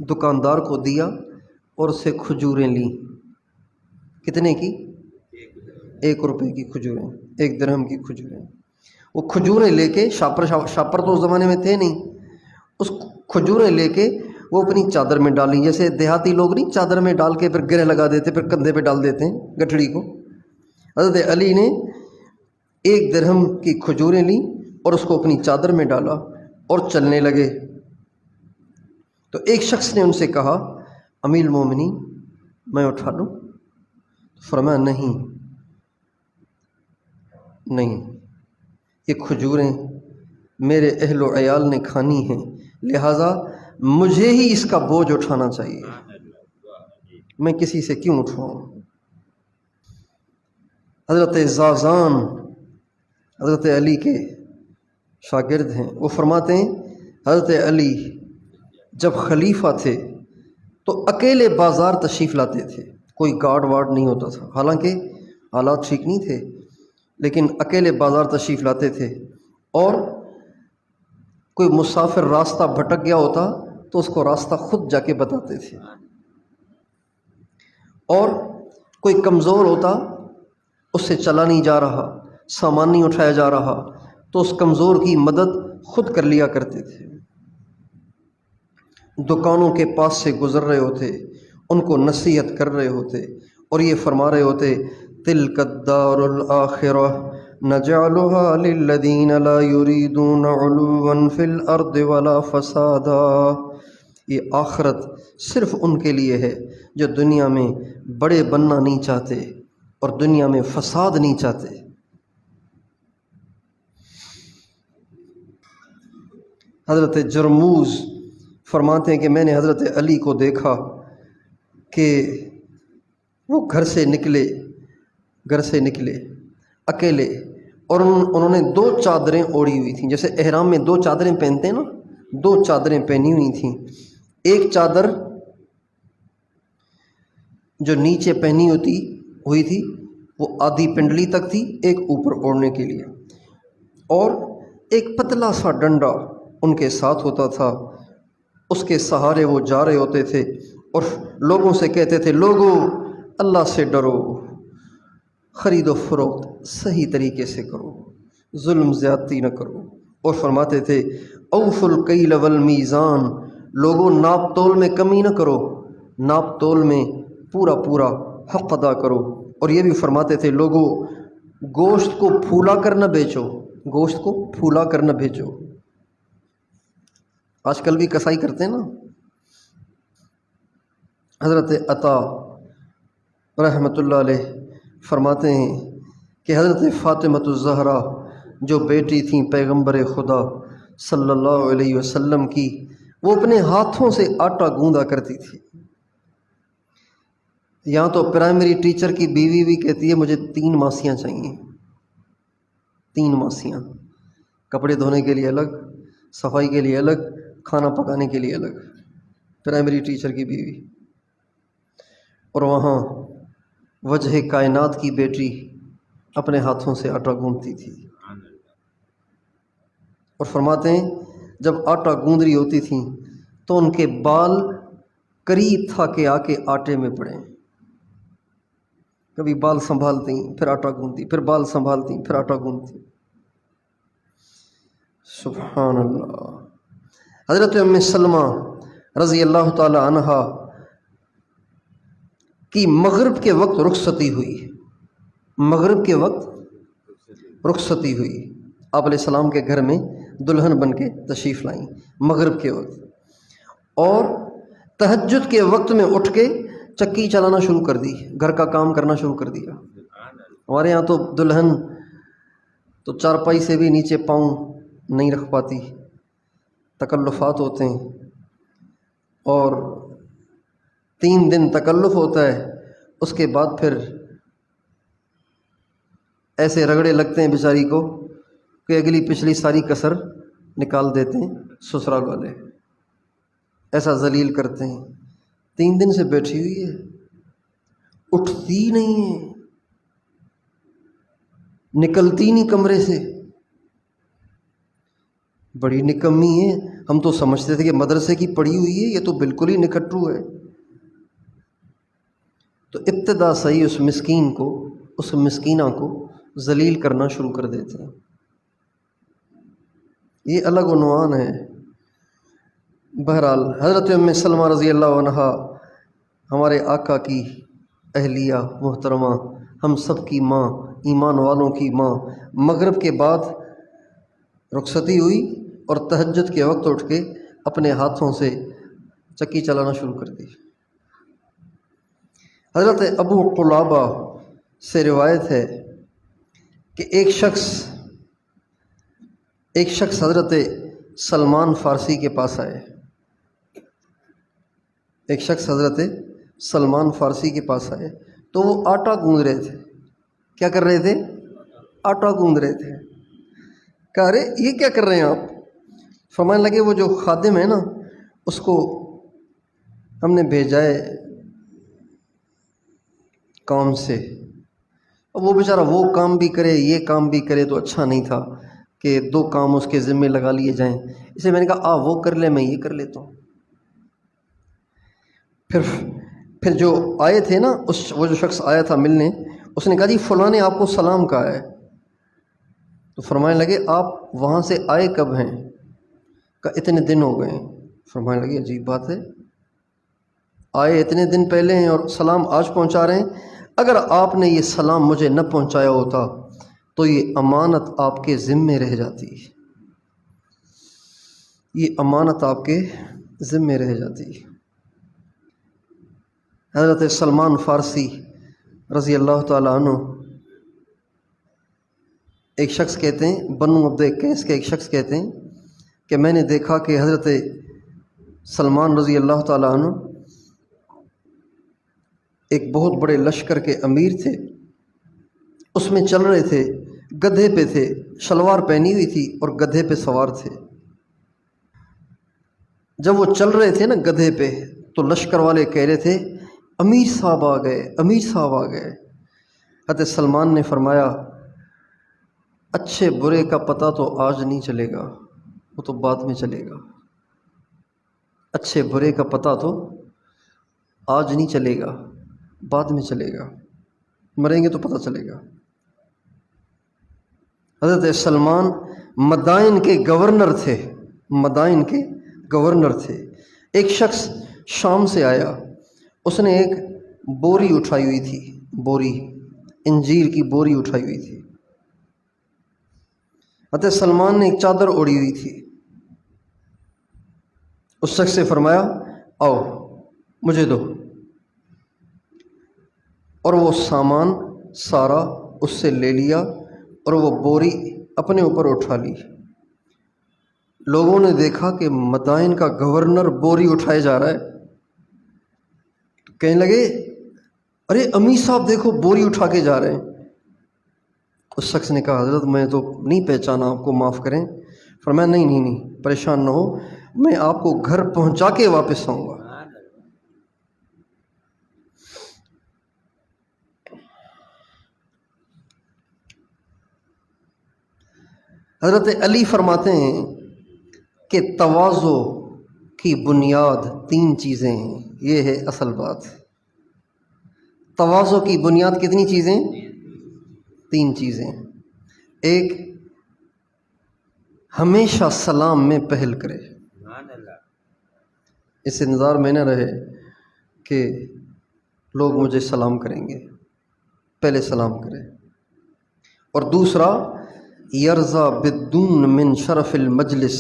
دکاندار کو دیا اور اسے کھجوریں لیں۔ کتنے کی؟ 1 روپے کی کھجوریں، 1 درہم کی کھجوریں۔ وہ کھجوریں لے کے شاپر تو اس زمانے میں تھے نہیں، اس کھجوریں لے کے وہ اپنی چادر میں ڈالی، جیسے دیہاتی لوگ نہیں چادر میں ڈال کے پھر گرہ لگا دیتے، پھر کندھے پہ ڈال دیتے ہیں گٹھڑی کو۔ حضرت علی نے 1 درہم کی کھجوریں لیں اور اس کو اپنی چادر میں ڈالا اور چلنے لگے۔ تو ایک شخص نے ان سے کہا امیر المومنین میں اٹھا لوں؟ فرمایا نہیں، یہ کھجوریں میرے اہل و عیال نے کھانی ہیں، لہٰذا مجھے ہی اس کا بوجھ اٹھانا چاہیے، میں کسی سے کیوں اٹھواؤں۔ حضرت زازان حضرت علی کے شاگرد ہیں، وہ فرماتے ہیں حضرت علی جب خلیفہ تھے تو اکیلے بازار تشریف لاتے تھے، کوئی گارڈ وارڈ نہیں ہوتا تھا، حالانکہ حالات ٹھیک نہیں تھے، لیکن اکیلے بازار تشریف لاتے تھے، اور کوئی مسافر راستہ بھٹک گیا ہوتا تو اس کو راستہ خود جا کے بتاتے تھے، اور کوئی کمزور ہوتا اس سے چلا نہیں جا رہا، سامان نہیں اٹھایا جا رہا، تو اس کمزور کی مدد خود کر لیا کرتے تھے۔ دکانوں کے پاس سے گزر رہے ہوتے، ان کو نصیحت کر رہے ہوتے، اور یہ فرما رہے ہوتے تلک الدار الآخرہ نجعلها للذین لا یریدون علوا فی الارض ولا فسادا، یہ آخرت صرف ان کے لیے ہے جو دنیا میں بڑے بننا نہیں چاہتے اور دنیا میں فساد نہیں چاہتے۔ حضرت جرموز فرماتے ہیں کہ میں نے حضرت علی کو دیکھا کہ وہ گھر سے نکلے اکیلے، اور انہوں نے 2 چادریں اوڑھی ہوئی تھیں، جیسے احرام میں 2 چادریں پہنتے ہیں نا، 2 چادریں پہنی ہوئی تھیں۔ ایک چادر جو نیچے پہنی ہوئی تھی وہ آدھی پنڈلی تک تھی، ایک اوپر اوڑھنے کے لیے، اور ایک پتلا سا ڈنڈا ان کے ساتھ ہوتا تھا، اس کے سہارے وہ جا رہے ہوتے تھے اور لوگوں سے کہتے تھے لوگو اللہ سے ڈرو، خرید و فروخت صحیح طریقے سے کرو، ظلم زیادتی نہ کرو، اور فرماتے تھے اوفوا الکیل والمیزان، لوگوں ناپ تول میں کمی نہ کرو، ناپ تول میں پورا حق ادا کرو، اور یہ بھی فرماتے تھے لوگوں گوشت کو پھولا کر نہ بیچو، گوشت کو پھولا کر نہ بیچو۔ آج کل بھی کسائی کرتے ہیں نا۔ حضرت عطا رحمۃ اللہ علیہ فرماتے ہیں کہ حضرت فاطمۃ الزہرا جو بیٹی تھیں پیغمبر خدا صلی اللہ علیہ وسلم کی، وہ اپنے ہاتھوں سے آٹا گوندا کرتی تھی۔ یہاں تو پرائمری ٹیچر کی بیوی بھی کہتی ہے مجھے 3 ماسیاں چاہیے، 3 ماسیاں، کپڑے دھونے کے لیے الگ، صفائی کے لیے الگ، کھانا پکانے کے لیے الگ، پرائمری ٹیچر کی بیوی۔ اور وہاں وجہ کائنات کی بیٹی اپنے ہاتھوں سے آٹا گوندتی تھی، اور فرماتے ہیں جب آٹا گوند رہی ہوتی تھیں تو ان کے بال قریب تھا کہ آ کے آٹے میں پڑیں، کبھی بال سنبھالتی پھر آٹا گوندتی، پھر بال سنبھالتی پھر آٹا گوندتی۔ سبحان اللہ۔ حضرت ام سلمہ رضی اللہ تعالی عنہا کی مغرب کے وقت رخصتی ہوئی، مغرب کے وقت رخصتی ہوئی، آپ علیہ السلام کے گھر میں دلہن بن کے تشریف لائیں مغرب کے وقت، اور تہجد کے وقت میں اٹھ کے چکی چلانا شروع کر دی، گھر کا کام کرنا شروع کر دیا۔ ہمارے یہاں تو دلہن تو چارپائی سے بھی نیچے پاؤں نہیں رکھ پاتی، تکلفات ہوتے ہیں، اور 3 دن تکلف ہوتا ہے، اس کے بعد پھر ایسے رگڑے لگتے ہیں بیچاری کو کہ اگلی پچھلی ساری کسر نکال دیتے ہیں سسرال والے، ایسا ذلیل کرتے ہیں۔ 3 دن سے بیٹھی ہوئی ہے، اٹھتی نہیں ہے، نکلتی نہیں کمرے سے، بڑی نکمی ہے۔ ہم تو سمجھتے تھے کہ مدرسے کی پڑھی ہوئی ہے، یہ تو بالکل ہی نکھٹو ہے۔ تو ابتدا صحیح اس مسکین کو، اس مسکینہ کو ذلیل کرنا شروع کر دیتے ہیں۔ یہ الگ عنوان ہے۔ بہرحال حضرت ام سلمہ رضی اللہ عنہا ہمارے آقا کی اہلیہ محترمہ، ہم سب کی ماں، ایمان والوں کی ماں، مغرب کے بعد رخصتی ہوئی اور تہجد کے وقت اٹھ کے اپنے ہاتھوں سے چکی چلانا شروع کر دی۔ حضرت ابو قلابہ سے روایت ہے کہ ایک شخص حضرت سلمان فارسی کے پاس آئے۔ ایک شخص حضرت سلمان فارسی کے پاس آئے تو وہ آٹا گوندھ رہے تھے۔ کیا کر رہے تھے؟ آٹا گوندھ رہے تھے۔ کہا ارے یہ کیا کر رہے ہیں آپ؟ فرمانے لگے وہ جو خادم ہے نا، اس کو ہم نے بھیجا ہے کام سے، اب وہ بیچارہ وہ کام بھی کرے یہ کام بھی کرے تو اچھا نہیں تھا کہ دو کام اس کے ذمے لگا لیے جائیں، اسے میں نے کہا وہ کر لے میں یہ کر لیتا ہوں۔ پھر جو آئے تھے نا، وہ جو شخص آیا تھا ملنے، اس نے کہا جی فلاں نے آپ کو سلام کہا ہے۔ تو فرمانے لگے آپ وہاں سے آئے کب ہیں؟ کہا اتنے دن ہو گئے ہیں۔ فرمانے لگے عجیب بات ہے، آئے اتنے دن پہلے ہیں اور سلام آج پہنچا رہے ہیں۔ اگر آپ نے یہ سلام مجھے نہ پہنچایا ہوتا تو یہ امانت آپ کے ذمے رہ جاتی، یہ امانت آپ کے ذمے رہ جاتی۔ حضرت سلمان فارسی رضی اللہ تعالیٰ عنہ، ایک شخص کہتے ہیں، بنو عبد قیس کے ایک شخص کہتے ہیں کہ میں نے دیکھا کہ حضرت سلمان رضی اللہ تعالیٰ عنہ ایک بہت بڑے لشکر کے امیر تھے، اس میں چل رہے تھے، گدھے پہ تھے، شلوار پہنی ہوئی تھی اور گدھے پہ سوار تھے۔ جب وہ چل رہے تھے نا گدھے پہ تو لشکر والے کہہ رہے تھے امیر صاحب آ گئے، امیر صاحب آ گئے۔ حضرت سلمان نے فرمایا اچھے برے کا پتہ تو آج نہیں چلے گا، وہ تو بعد میں چلے گا۔ اچھے برے کا پتہ تو آج نہیں چلے گا، بعد میں چلے گا، مریں گے تو پتہ چلے گا۔ حضرت سلمان مدائن کے گورنر تھے، مدائن کے گورنر تھے۔ ایک شخص شام سے آیا، اس نے ایک بوری اٹھائی ہوئی تھی، بوری انجیر کی بوری اٹھائی ہوئی تھی۔ حضرت سلمان نے ایک چادر اوڑھی ہوئی تھی۔ اس شخص سے فرمایا آؤ مجھے دو، اور وہ سامان سارا اس سے لے لیا اور وہ بوری اپنے اوپر اٹھا لی۔ لوگوں نے دیکھا کہ مدائن کا گورنر بوری اٹھائے جا رہا ہے، کہنے لگے ارے امیر صاحب دیکھو بوری اٹھا کے جا رہے ہیں۔ اس شخص نے کہا حضرت میں تو نہیں پہچانا، آپ کو معاف کریں۔ فرمایا نہیں پریشان نہ ہو، میں آپ کو گھر پہنچا کے واپس آؤں گا۔ حضرت علی فرماتے ہیں کہ تواضع کی بنیاد 3 چیزیں ہیں، یہ ہے اصل بات۔ تواضع کی بنیاد کتنی چیزیں؟ 3 چیزیں۔ ایک، ہمیشہ سلام میں پہل کرے، اس انتظار میں نہ رہے کہ لوگ مجھے سلام کریں گے، پہلے سلام کرے۔ اور دوسرا، یرضا بالدون من شرف المجلس،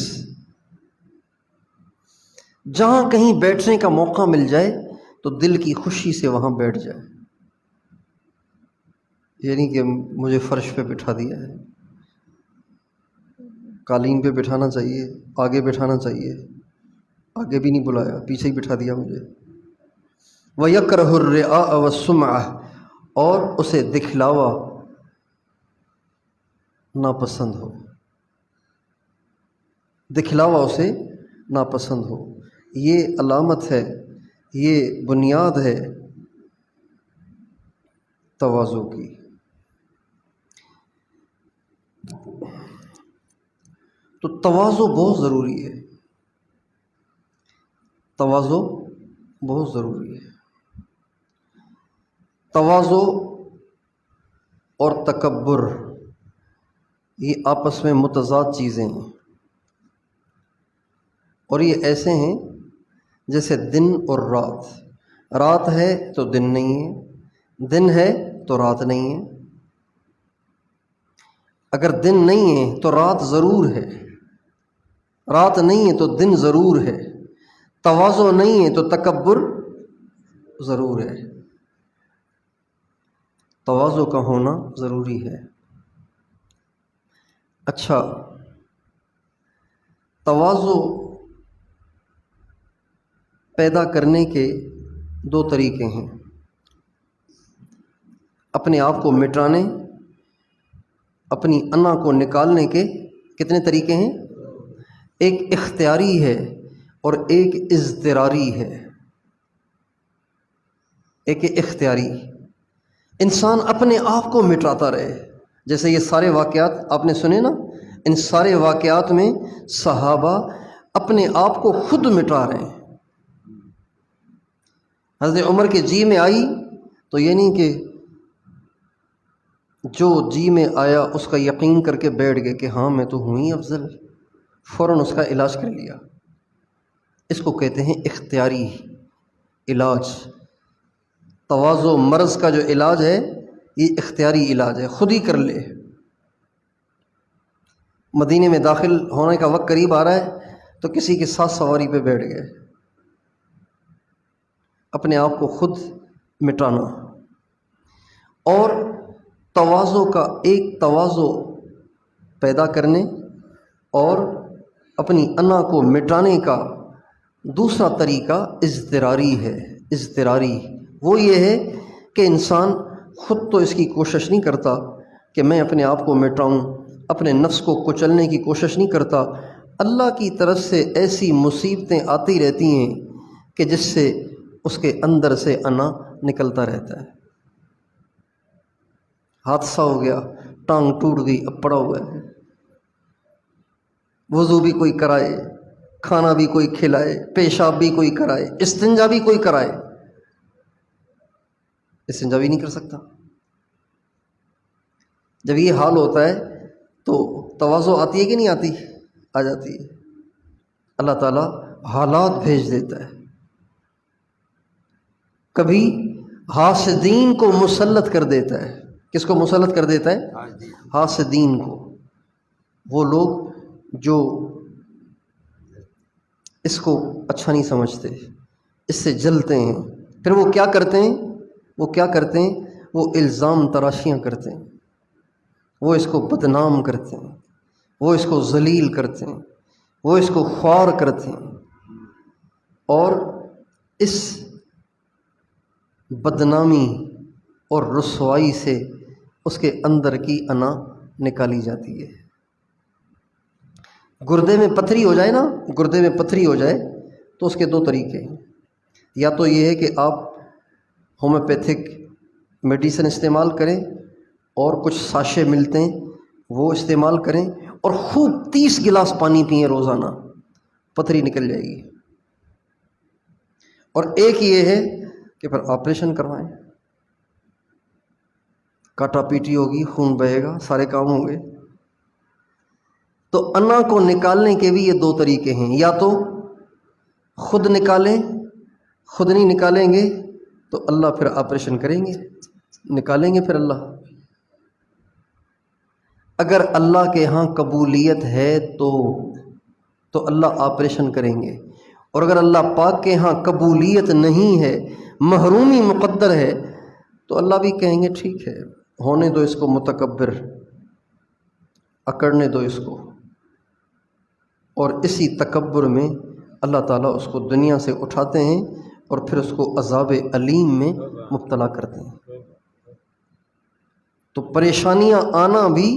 جہاں کہیں بیٹھنے کا موقع مل جائے تو دل کی خوشی سے وہاں بیٹھ جائے، یعنی کہ مجھے فرش پہ بٹھا دیا ہے، قالین پہ بٹھانا چاہیے، آگے بٹھانا چاہیے، آگے بھی نہیں بلایا، پیچھے ہی بٹھا دیا مجھے۔ وَيَكْرَهُ الرِّئَاءَ وَالسُّمْعَةَ، اور اسے دکھلاوا ناپسند ہو، دکھلاوا اسے ناپسند ہو۔ یہ علامت ہے، یہ بنیاد ہے تواضع کی۔ تو تواضع بہت ضروری ہے، تواضع بہت ضروری ہے۔ تواضع اور تکبر یہ آپس میں متضاد چیزیں ہیں، اور یہ ایسے ہیں جیسے دن اور رات. رات ہے تو دن نہیں ہے، دن ہے تو رات نہیں ہے. اگر دن نہیں ہے تو رات ضرور ہے، رات نہیں ہے تو دن ضرور ہے. تواضع نہیں ہے تو تکبر ضرور ہے. تواضع کا ہونا ضروری ہے. اچھا، تواضع پیدا کرنے کے دو طریقے ہیں. اپنے آپ کو مٹانے، اپنی انا کو نکالنے کے کتنے طریقے ہیں؟ ایک اختیاری ہے اور ایک اضطراری ہے. ایک اختیاری، انسان اپنے آپ کو مٹاتا رہے. جیسے یہ سارے واقعات آپ نے سنے نا، ان سارے واقعات میں صحابہ اپنے آپ کو خود مٹا رہے ہیں. حضرت عمر کے جی میں آئی تو یہ نہیں کہ جو جی میں آیا اس کا یقین کر کے بیٹھ گئے کہ ہاں میں تو ہوں ہی افضل، فوراً اس کا علاج کر لیا. اس کو کہتے ہیں اختیاری علاج. تواضع مرض کا جو علاج ہے یہ اختیاری علاج ہے، خود ہی کر لے. مدینے میں داخل ہونے کا وقت قریب آ رہا ہے تو کسی کے ساتھ سواری پہ بیٹھ گئے. اپنے آپ کو خود مٹانا. اور تواضع کا ایک تواضع پیدا کرنے اور اپنی انا کو مٹانے کا دوسرا طریقہ اضطراری ہے. اضطراری وہ یہ ہے کہ انسان خود تو اس کی کوشش نہیں کرتا کہ میں اپنے آپ کو مٹاؤں، اپنے نفس کو کچلنے کی کوشش نہیں کرتا. اللہ کی طرف سے ایسی مصیبتیں آتی رہتی ہیں کہ جس سے اس کے اندر سے انا نکلتا رہتا ہے. حادثہ ہو گیا، ٹانگ ٹوٹ گئی، اب پڑا ہوا ہے. وضو بھی کوئی کرائے، کھانا بھی کوئی کھلائے، پیشاب بھی کوئی کرائے، استنجا بھی کوئی کرائے، استنجا بھی نہیں کر سکتا. جب یہ حال ہوتا ہے تو تواضع آتی ہے کہ نہیں آتی؟ آ جاتی ہے. اللہ تعالیٰ حالات بھیج دیتا ہے. کبھی حاسدین کو مسلط کر دیتا ہے. کس کو مسلط کر دیتا ہے؟ حاسدین کو. وہ لوگ جو اس کو اچھا نہیں سمجھتے، اس سے جلتے ہیں، پھر وہ کیا کرتے ہیں؟ وہ الزام تراشیاں کرتے ہیں، وہ اس کو بدنام کرتے ہیں، وہ اس کو ذلیل کرتے ہیں، وہ اس کو خوار کرتے ہیں. اور اس بدنامی اور رسوائی سے اس کے اندر کی انا نکالی جاتی ہے. گردے میں پتھری ہو جائے نا، گردے میں پتھری ہو جائے تو اس کے دو طریقے ہیں. یا تو یہ ہے کہ آپ ہومیوپیتھک میڈیسن استعمال کریں اور کچھ ساشے ملتے ہیں وہ استعمال کریں اور خوب 30 گلاس پانی پئیں روزانہ، پتھری نکل جائے گی. اور ایک یہ ہے کہ پھر آپریشن کروائیں، کاٹا پیٹی ہوگی، خون بہے گا، سارے کام ہوں گے. تو انا کو نکالنے کے بھی یہ دو طریقے ہیں. یا تو خود نکالیں، خود نہیں نکالیں گے تو اللہ پھر آپریشن کریں گے، نکالیں گے پھر اللہ. اگر اللہ کے ہاں قبولیت ہے تو اللہ آپریشن کریں گے. اور اگر اللہ پاک کے ہاں قبولیت نہیں ہے، محرومی مقدر ہے، تو اللہ بھی کہیں گے ٹھیک ہے، ہونے دو اس کو متکبر، اکڑنے دو اس کو. اور اسی تکبر میں اللہ تعالیٰ اس کو دنیا سے اٹھاتے ہیں اور پھر اس کو عذاب علیم میں مبتلا کرتے ہیں. تو پریشانیاں آنا بھی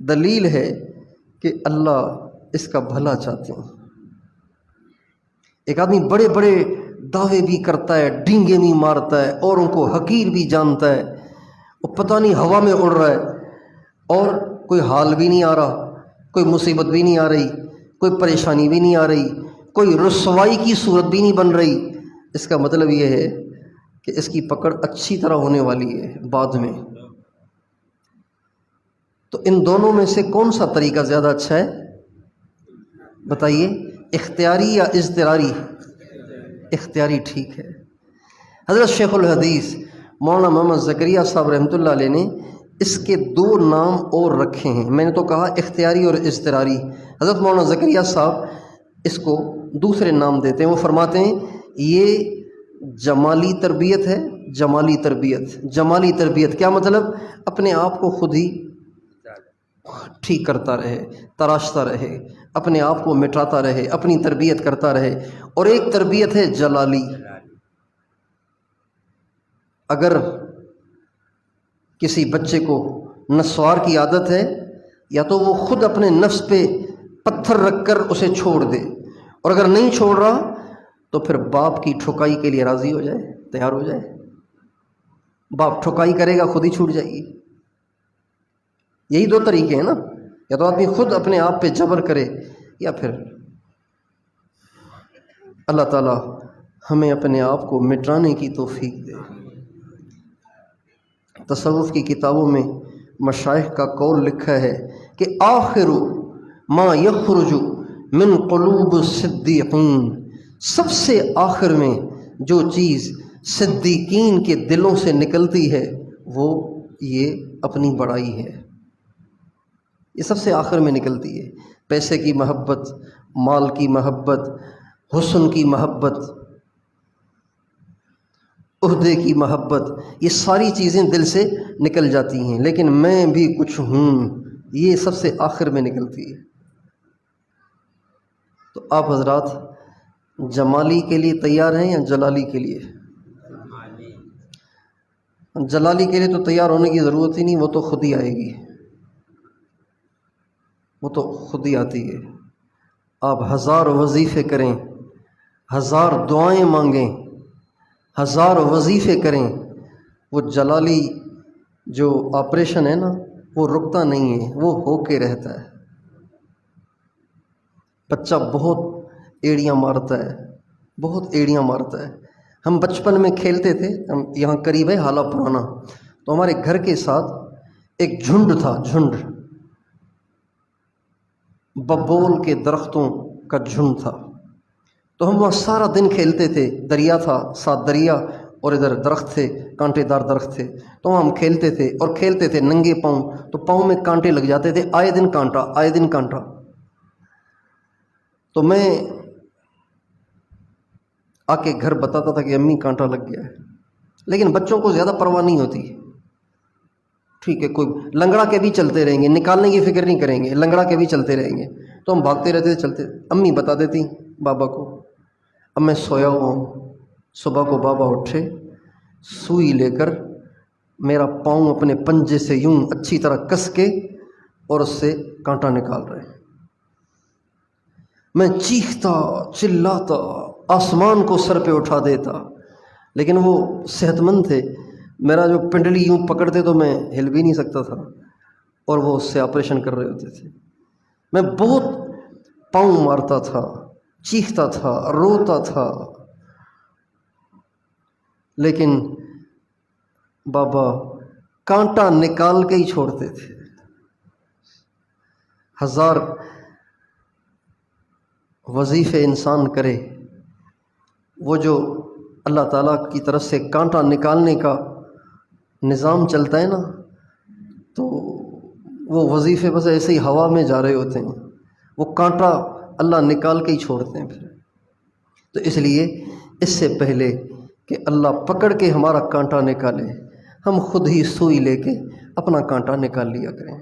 دلیل ہے کہ اللہ اس کا بھلا چاہتے ہیں. ایک آدمی بڑے بڑے دعوے بھی کرتا ہے، ڈینگے بھی مارتا ہے، اوروں کو حقیر بھی جانتا ہے، وہ پتہ نہیں ہوا میں اڑ رہا ہے اور کوئی حال بھی نہیں آ رہا، کوئی مصیبت بھی نہیں آ رہی، کوئی پریشانی بھی نہیں آ رہی، کوئی رسوائی کی صورت بھی نہیں بن رہی. اس کا مطلب یہ ہے کہ اس کی پکڑ اچھی طرح ہونے والی ہے بعد میں. تو ان دونوں میں سے کون سا طریقہ زیادہ اچھا ہے؟ بتائیے. اختیاری یا اضطراری؟ اختیاری ٹھیک ہے۔ حضرت شیخ الحدیث مولانا محمد زکریا صاحب رحمۃ اللہ علیہ نے اس کے دو نام اور رکھے ہیں، میں نے تو کہا اختیاری اور اضطراری، حضرت مولانا زکریا صاحب اس کو دوسرے نام دیتے ہیں، وہ فرماتے ہیں یہ جمالی تربیت ہے۔ جمالی تربیت، جمالی تربیت کیا مطلب؟ اپنے آپ کو خود ہی ٹھیک کرتا رہے، تراشتا رہے، اپنے آپ کو مٹاتا رہے، اپنی تربیت کرتا رہے۔ اور ایک تربیت ہے جلالی، اگر کسی بچے کو نسوار کی عادت ہے یا تو وہ خود اپنے نفس پہ پتھر رکھ کر اسے چھوڑ دے، اور اگر نہیں چھوڑ رہا تو پھر باپ کی ٹھکائی کے لیے راضی ہو جائے، تیار ہو جائے۔ باپ ٹھکائی کرے گا، خود ہی چھوٹ جائے گی۔ یہی دو طریقے ہیں نا، یا تو آدمی خود اپنے آپ پہ جبر کرے، یا پھر اللہ تعالیٰ ہمیں اپنے آپ کو مٹانے کی توفیق دے۔ تصوف کی کتابوں میں مشائخ کا قول لکھا ہے کہ آخر ما یخرج من قلوب الصدیقین، سب سے آخر میں جو چیز صدیقین کے دلوں سے نکلتی ہے وہ یہ اپنی بڑائی ہے، یہ سب سے آخر میں نکلتی ہے۔ پیسے کی محبت، مال کی محبت، حسن کی محبت، عہدے کی محبت، یہ ساری چیزیں دل سے نکل جاتی ہیں، لیکن میں بھی کچھ ہوں، یہ سب سے آخر میں نکلتی ہے۔ تو آپ حضرات جمالی کے لیے تیار ہیں یا جلالی کے لیے؟ جلالی کے لیے تو تیار ہونے کی ضرورت ہی نہیں، وہ تو خود ہی آئے گی، وہ تو خود ہی آتی ہے۔ آپ 1000 وظیفے کریں، 1000 دعائیں مانگیں، 1000 وظیفے کریں، وہ جلالی جو آپریشن ہے نا وہ رکتا نہیں ہے، وہ ہو کے رہتا ہے۔ بچہ بہت ایڑیاں مارتا ہے، بہت ایڑیاں مارتا ہے۔ ہم بچپن میں کھیلتے تھے، ہم یہاں قریب ہے حالہ پرانا، تو ہمارے گھر کے ساتھ ایک جھنڈ تھا، جھنڈ ببول کے درختوں کا جھنڈ تھا، تو ہم وہاں سارا دن کھیلتے تھے۔ دریا تھا، ساتھ دریا اور ادھر درخت تھے، کانٹے دار درخت تھے، تو وہاں ہم کھیلتے تھے اور کھیلتے تھے ننگے پاؤں، تو پاؤں میں کانٹے لگ جاتے تھے، آئے دن کانٹا، آئے دن کانٹا۔ تو میں آ کے گھر بتاتا تھا کہ امی کانٹا لگ گیا ہے، لیکن بچوں کو زیادہ پرواہ نہیں ہوتی۔ ٹھیک ہے، کوئی لنگڑا کے بھی چلتے رہیں گے، نکالنے کی فکر نہیں کریں گے، لنگڑا کے بھی چلتے رہیں گے، تو ہم بھاگتے رہتے تھے، چلتے۔ امی بتا دیتی بابا کو، اب میں سویا ہوا ہوں، صبح کو بابا اٹھے، سوئی لے کر میرا پاؤں اپنے پنجے سے یوں اچھی طرح کس کے اور اس سے کانٹا نکال رہے ہیں۔ میں چیختا چلاتا آسمان کو سر پہ اٹھا دیتا، لیکن وہ صحت مند تھے، میرا جو پنڈلی یوں پکڑتے تو میں ہل بھی نہیں سکتا تھا، اور وہ اس سے آپریشن کر رہے ہوتے تھے۔ میں بہت پاؤں مارتا تھا، چیختا تھا، روتا تھا، لیکن بابا کانٹا نکال کے ہی چھوڑتے تھے۔ 1000 وظیفے انسان کرے، وہ جو اللہ تعالیٰ کی طرف سے کانٹا نکالنے کا نظام چلتا ہے نا، تو وہ وظیفے بس ایسے ہی ہوا میں جا رہے ہوتے ہیں، وہ کانٹا اللہ نکال کے ہی چھوڑتے ہیں پھر۔ تو اس لیے اس سے پہلے کہ اللہ پکڑ کے ہمارا کانٹا نکالے، ہم خود ہی سوئی لے کے اپنا کانٹا نکال لیا کریں۔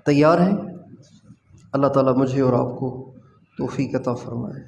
تیار ہیں؟ اللہ تعالیٰ مجھے اور آپ کو توفیق عطا فرمائے۔